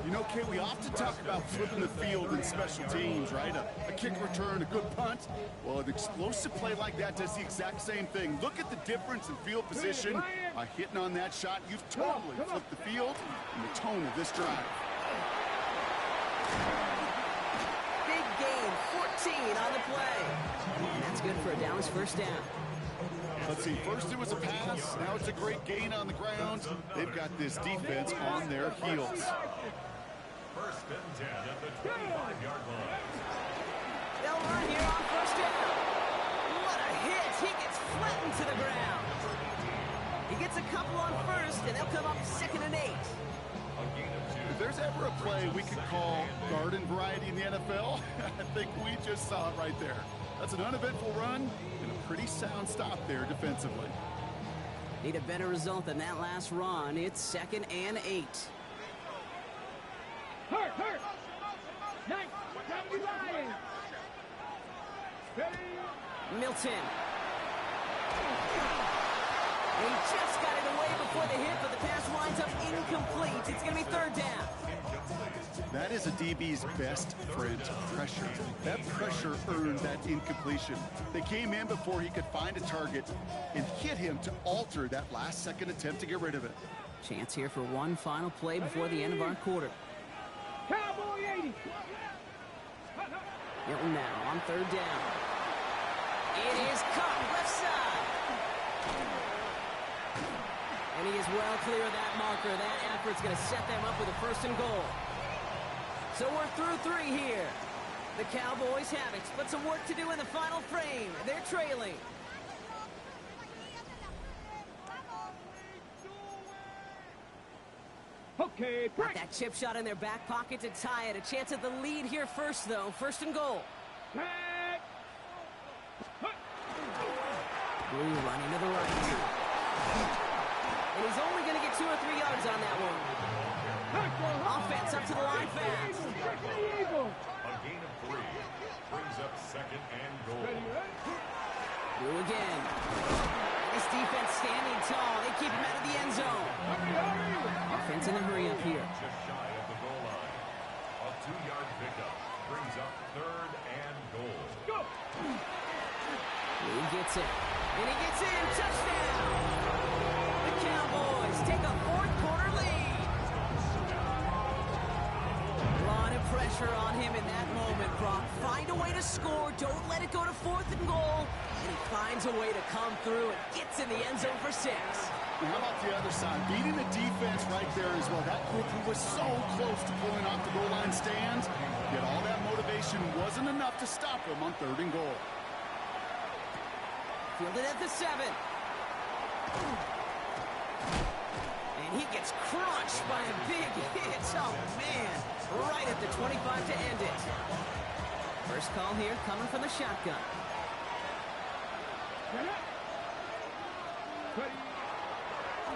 You know, Kate, we often talk about flipping the field in special teams, right? A kick return, a good punt. Well, an explosive play like that does the exact same thing. Look at the difference in field position. By hitting on that shot, you've totally flipped the field and the tone of this drive. Big gain, 14 on the play. And that's good for a Dallas 1st down. Let's see, first it was a pass, now it's a great gain on the ground. They've got this defense on their heels. 1st and 10 at the 25-yard line. They'll run here on 1st down. What a hit. He gets flattened to the ground. He gets a couple on 1st, and they'll come up 2nd and 8. If there's ever a play we could call garden variety in the NFL, I think we just saw it right there. That's an uneventful run and a pretty sound stop there defensively. Need a better result than that last run. It's 2nd and 8. Hurt. 9. Lions. Ready. Milton. He just got it away before the hit, but the pass winds up incomplete. It's going to be 3rd down. That is a DB's best friend, pressure. That pressure earned that incompletion. They came in before he could find a target and hit him to alter that last-second attempt to get rid of it. Chance here for one final play before the end of our quarter. Cowboy 80. Milton now on 3rd down. It is caught left side. And he is well clear of that marker. That effort's going to set them up with a 1st and goal. So we're through 3 here. The Cowboys have it, but some work to do in the final frame. They're trailing. Okay, Got break. that chip shot in their back pocket to tie it. A chance at the lead here first, though. First and goal. Tag. Blue running to the right. And he's only going to get 2 or 3 yards on that one. Offense up to the line fast. A gain of 3 brings up second and goal. Blue again. This defense standing tall. They keep him out of the end zone. Offense in a hurry up here. Just shy of the goal line. A 2-yard pickup brings up third and goal. Go. Blue gets it. And he gets in. Touchdown. The Cowboys take a fourth-quarter lead. A lot of pressure on him in that moment, Brock. Find a way to score. Don't let it go to 4th and goal. And he finds a way to come through and gets in the end zone for 6. And how about the other side? Beating the defense right there as well. That group who was so close to pulling off the goal line stand, yet all that motivation wasn't enough to stop him on 3rd and goal. Fielded at the 7. And he gets crushed by a big hit. Oh, man. Right at the 25 to end it. First call here coming from the shotgun.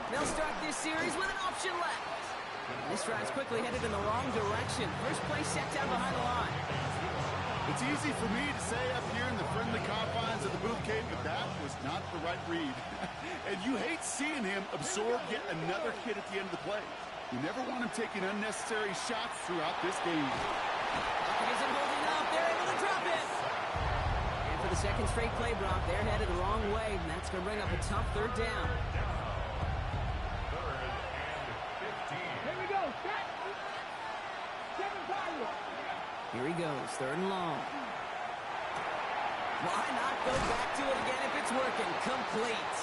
They'll start this series with an option left. This drive's quickly headed in the wrong direction. First play set down behind the line. It's easy for me to say up here in the friendly confines of the Booth Cave, but that was not the right read. And you hate seeing him absorb yet another hit at the end of the play. You never want him taking unnecessary shots throughout this game. Pocket isn't holding up. They're able to drop it. And for the second straight play, Brock, they're headed the wrong way, and that's going to bring up a tough 3rd down. 3rd and 15. Here we go. Set. 7 power. Here he goes, 3rd and long. Why not go back to it again if it's working? Complete.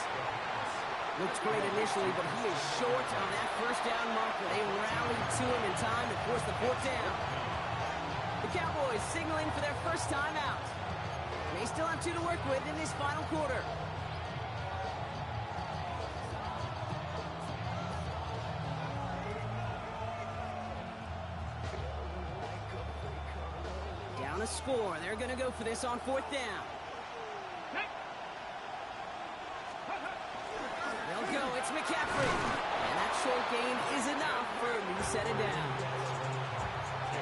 Looks great initially, but he is short on that first down marker. They rallied to him in time to force the 4th down. The Cowboys signaling for their first time out. And they still have 2 to work with in this final quarter. Down a score. They're going to go for this on 4th down. They'll go. It's McCaffrey. And that short gain is enough for him to set it down.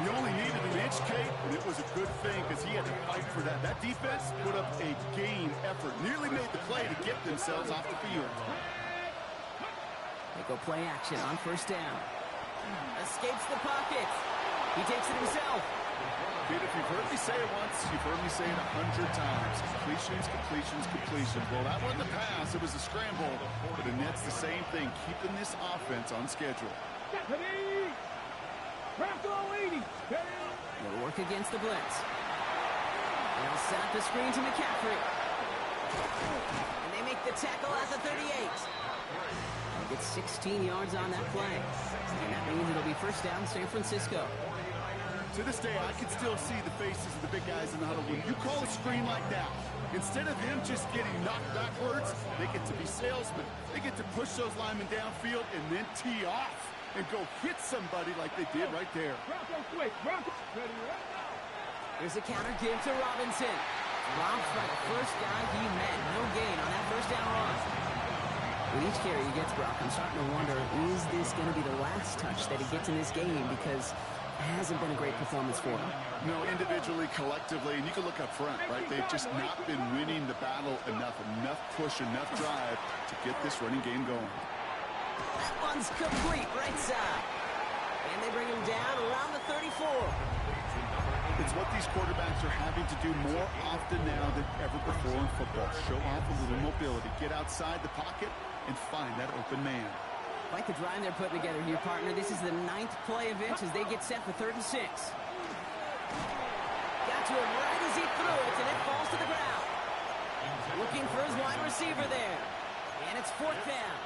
He only needed an inch, Kate, and it was a good thing because he had to fight for that. That defense put up a game effort, nearly made the play to get themselves off the field. They go play action on 1st down. Escapes the pocket. He takes it himself. Kate, if you've heard me say it once, you've heard me say it 100 times. Completions, completions, completions. Well, that wasn't a pass. It was a scramble. But it nets the same thing, keeping this offense on schedule. Stephanie. Bronco 80. They'll work against the blitz. They'll set up the screen to McCaffrey. And they make the tackle at the 38. They get 16 yards on that play. And that means it'll be 1st down San Francisco. To this day, I can still see the faces of the big guys in the huddle. When you call a screen like that, instead of them just getting knocked backwards, they get to be salesmen. They get to push those linemen downfield and then tee off and go hit somebody like they did right there. Bronco quick. Bronco. Ready, Here's a counter give to Robinson. Robbed by the first guy he met. No gain on that 1st down run. With each carry he gets, Brock, I'm starting to wonder, is this going to be the last touch that he gets in this game? Because it hasn't been a great performance for him. No, individually, collectively, and you can look up front, right? They've just not been winning the battle enough push, enough drive to get this running game going. That one's complete, right side. And they bring him down around the 34. It's what these quarterbacks are having to do more often now than ever before in football. Show off a little mobility, get outside the pocket, and find that open man. Like the drive they're putting together here, partner. This is the 9th play of it as they get set for 3rd and 6. Got to him right as he threw it, and it falls to the ground. Looking for his wide receiver there. And it's 4th down.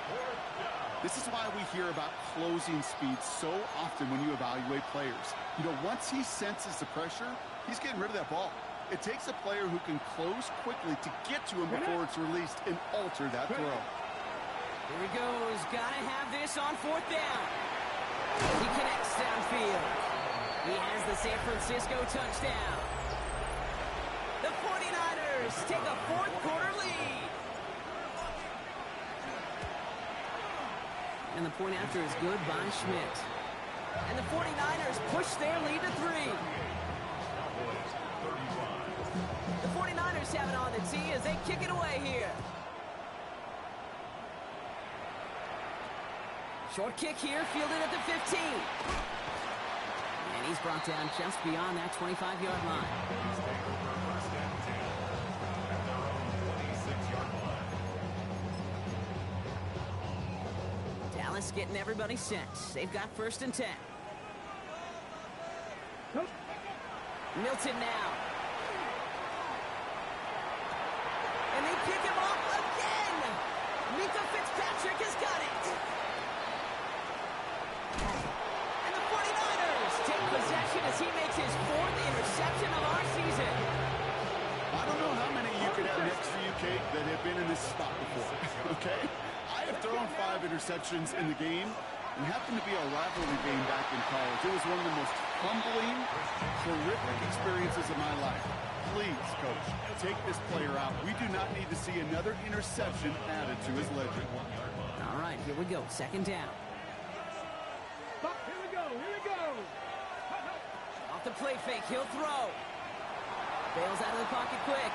This is why we hear about closing speed so often when you evaluate players. You know, once he senses the pressure, he's getting rid of that ball. It takes a player who can close quickly to get to him before it's released and alter that throw. Here he goes. Got to have this on 4th down. He connects downfield. He has the San Francisco touchdown. The 49ers take a fourth-quarter lead. And the point after is good by Schmidt. And the 49ers push their lead to 3. The 49ers have it on the tee as they kick it away here. Short kick here, fielded at the 15. And he's brought down just beyond that 25-yard line. Dallas getting everybody set. They've got 1st and 10. Milton now. And they pick him off again. Mika Fitzpatrick has got it. And the 49ers take possession as he makes his 4th interception of our season. I don't know how many you could have next to you, Kate, that have been in this spot before, okay? I have thrown 5 interceptions in the game. It happened to be a rivalry game back in college. It was one of the most humbling, horrific experiences of my life. Please, Coach, take this player out. We do not need to see another interception added to his ledger. All right, here we go. 2nd down. Here we go, here we go. Off the play fake, he'll throw. Bails out of the pocket quick.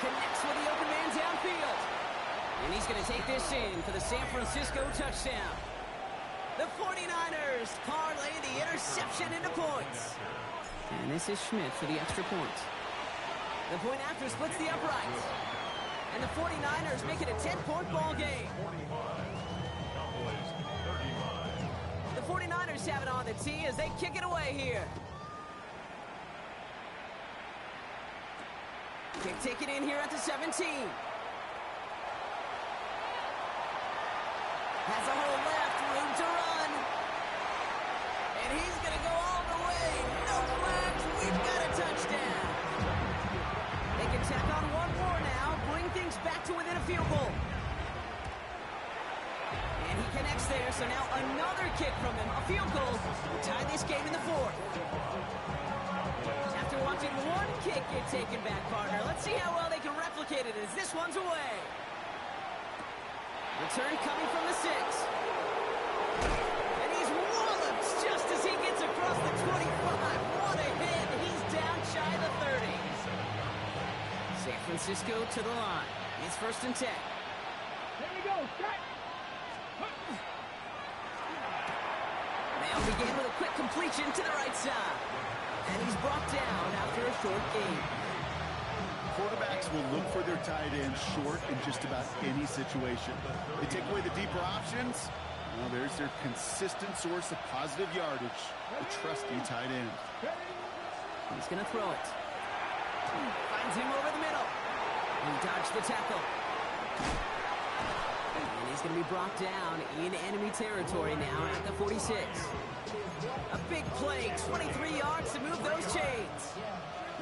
Connects with the open man downfield. And he's going to take this in for the San Francisco touchdown. The 49ers parlay the interception into points. And this is Schmidt for the extra point. The point after splits the uprights. And the 49ers make it a 10-point ball game. The 49ers have it on the tee as they kick it away here. Kick taken in here at the 17. Has a hole left, room to run. And he's going to go all the way. No flags, we've got a touchdown. They can tack on one more now, bring things back to within a field goal. And he connects there, so now another kick from him, a field goal, will tie this game in the 4th. After watching one kick get taken back, partner, let's see how well they can replicate it as this one's away. Return coming from the 6. And he's walloped just as he gets across the 25. What a hit. He's down shy of the 30. San Francisco to the line. It's 1st and 10. Here we go, set. They'll begin with a quick completion to the right side. And he's brought down after a short gain. Quarterbacks will look for their tight end short in just about any situation. They take away the deeper options. Well, there's their consistent source of positive yardage, the trusty tight end. He's going to throw it. Finds him over the middle. He dodged the tackle. And he's going to be brought down in enemy territory now at the 46. A big play, 23 yards to move those chains.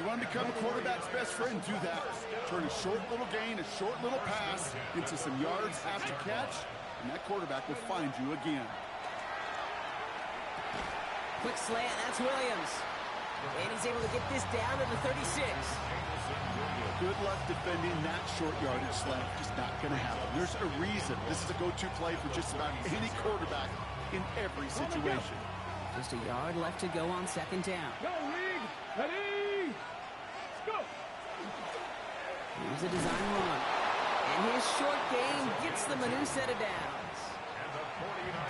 You want to become a quarterback's best friend, do that. Turn a short little gain, a short little pass into some yards after catch, and that quarterback will find you again. Quick slant, that's Williams. And he's able to get this down to the 36. Good luck defending that short yardage slant. Just not going to happen. There's a reason. This is a go-to play for just about any quarterback in every situation. Just a yard left to go on 2nd down. Go, Reed. Ready. Go. Here's a design run. And his short gain gets them a new set of downs.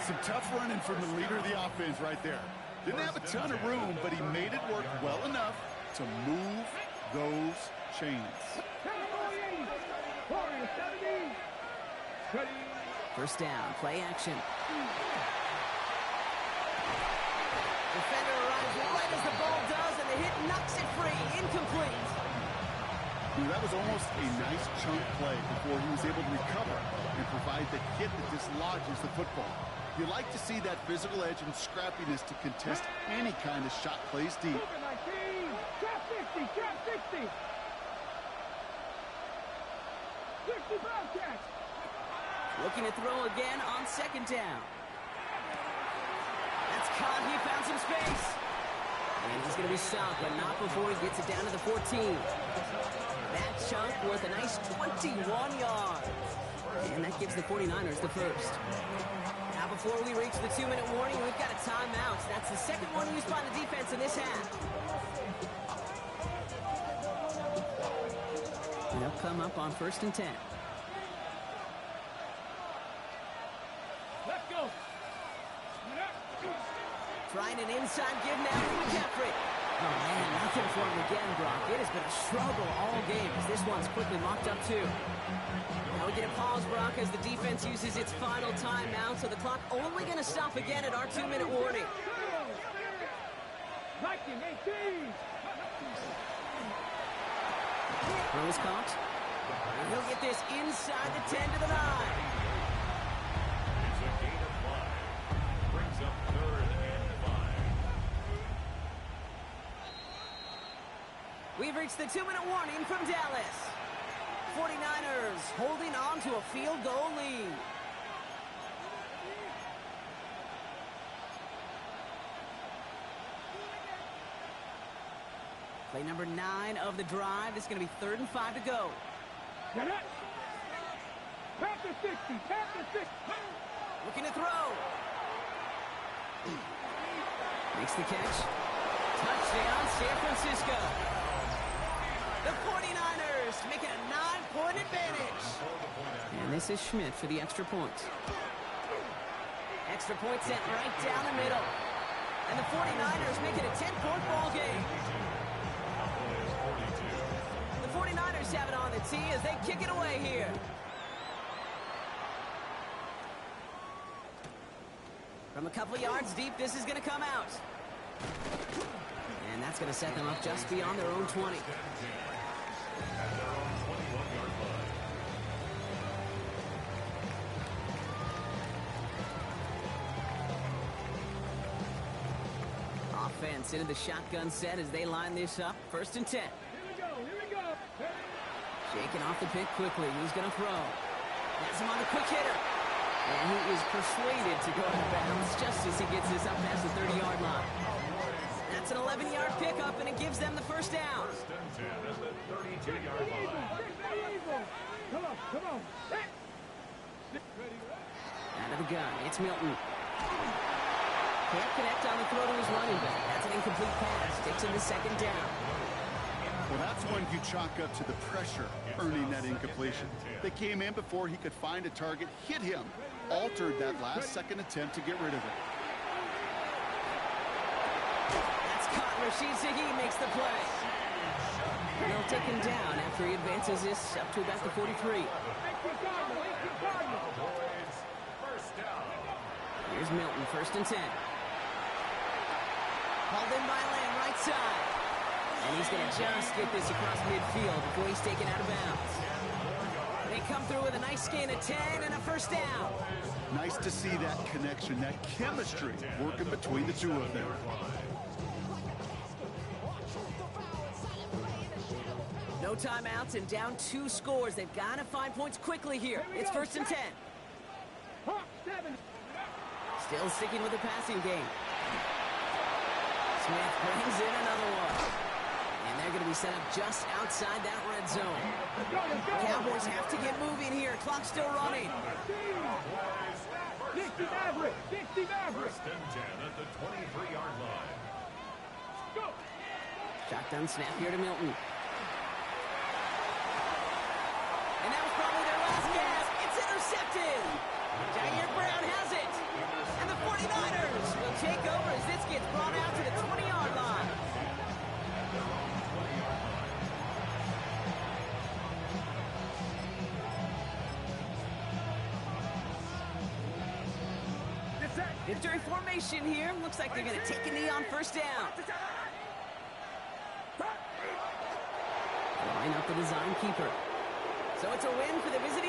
Some tough running from the leader of the offense right there. Didn't have a ton of room, but he made it work well enough to move those chains. 1st down, play action. Defender arrives right as the ball does, and the hit knocks it free. Incomplete. That was almost a nice chunk play before he was able to recover and provide the hit that dislodges the football. You like to see that physical edge and scrappiness to contest any kind of shot plays deep. Trap 60, trap 60. 65 catch. Looking to throw again on 2nd down. caught. He found some space. And he's going to be stopped, but not before he gets it down to the 14. That chunk worth a nice 21 yards. And that gives the 49ers the first. Now before we reach the 2-minute warning, we've got a timeout. That's the second one used by the defense in this half. They'll come up on 1st and 10. Let's go. Trying an inside give now to McCaffrey. Oh, man, nothing for him again, Brock. It has been a struggle all game as this one's quickly mocked up, too. Now we get a pause, Brock, as the defense uses its final timeout, so the clock only going to stop again at our 2-minute warning. Viking 18. Throw is caught. And he'll get this inside the 10 to the 9. It's a gain of 5. Brings up 3rd and 5. We've reached the 2-minute warning from Dallas. 49ers holding on to a field goal lead. Play number 9 of the drive. It's going to be 3rd and 5 to go. Get it. Panther 60. Panther 60. Looking to throw. Makes the catch. Touchdown, San Francisco. The 49ers making a 9-point advantage. And this is Schmidt for the extra point. Extra point sent right down the middle. And the 49ers make it a 10-point ball game. The 49ers have it on the tee as they kick it away here. From a couple yards deep, this is going to come out. And that's going to set them up just beyond their own 20. Offense into the shotgun set as they line this up. 1st and 10. Here we go. Here we go. Shaking off the pick quickly. He's going to throw. Has him on the quick hitter. And he is persuaded to go out of bounds just as he gets this up past the 30-yard line. That's an 11-yard pickup, and it gives them the first down. 1st and 10 at the 32-yard line. Come on, come on. Out of the gun, it's Milton. Can't connect on the throw to his running back. That's an incomplete pass. Takes him to 2nd down. Well, that's when you chalk up to the pressure earning that incompletion. They came in before he could find a target, hit him, altered that last-second attempt to get rid of it. That's caught. Rashid Shaheed makes the play. And they'll take him down after he advances this up to about the 43. Here's Milton, 1st and 10. Called in by Lamb, right side. And he's going to just get this across midfield before he's taken out of bounds. They come through with a nice gain of 10 and a 1st down. Nice to see that connection, that chemistry working between the two of them. No timeouts and down 2 scores. They've got to find points quickly here. It's 1st and 10. Still sticking with the passing game. Smith brings in another one. And they're going to be set up just outside that red zone. Cowboys have to get moving here. Clock's still running. 60 Maverick. 60 Maverick. 1st and 10 at the 23-yard line. Go. Shotgun snap here to Milton. And that was probably their last gasp. It's intercepted. Jair Brown has it. And the 49ers will take over as this gets brought out to the 20-yard line. Victory formation here. Looks like they're going to take a knee on 1st down. Line up the design keeper. So it's a win for the visiting